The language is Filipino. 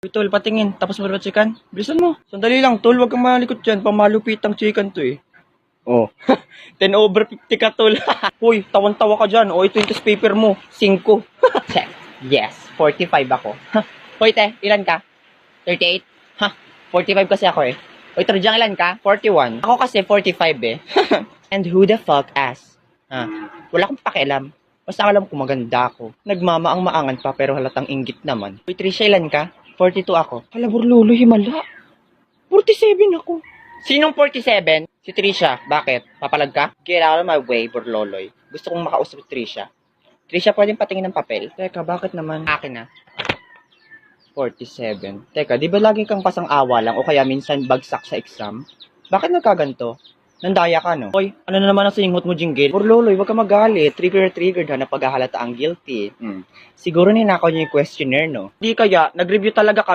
Uy, tol, patingin. Tapos mo ba chicken? Bilisan mo. Sandali lang, tol. Huwag kang malikot dyan. Pamalupit ang chicken to eh. Oh. 10 over 50 ka, tol. Uy, tawan-tawa ka dyan. O, ito yung test paper mo. 5. Check. Yes, 45 ako. Hoy, te, ilan ka? 38? Ha, 45 kasi ako eh. Hoy, Trojan, ilan ka? 41. Ako kasi 45 eh. And who the fuck asked? Ha? Wala akong pakialam. Basta alam ko maganda ako. Nagmamaang-maangan pa pero halatang inggit naman. Hoy, Trisha, ilan ka? 42 ako. Hala, burlolo, himala. 47 ako. Sinong 47? Si Trisha. Bakit? Papalag ka? Get out of my way, Borloloy. Gusto kong makausap si Trisha. Trisha, pwedeng patingin ng papel? Teka, bakit naman? Akin na. 47. Teka, di ba lagi kang pasang-awa lang o kaya minsan bagsak sa exam? Bakit nagkaganto? Nandaya ka, no? Hoy, ano na naman ang singhot mo, Jingle? Borloloy, wag ka magalit. Triggered ha na paghahalata ang guilty. Siguro ninakaw niyo yung questionnaire, no? Di kaya, nag-review talaga kami.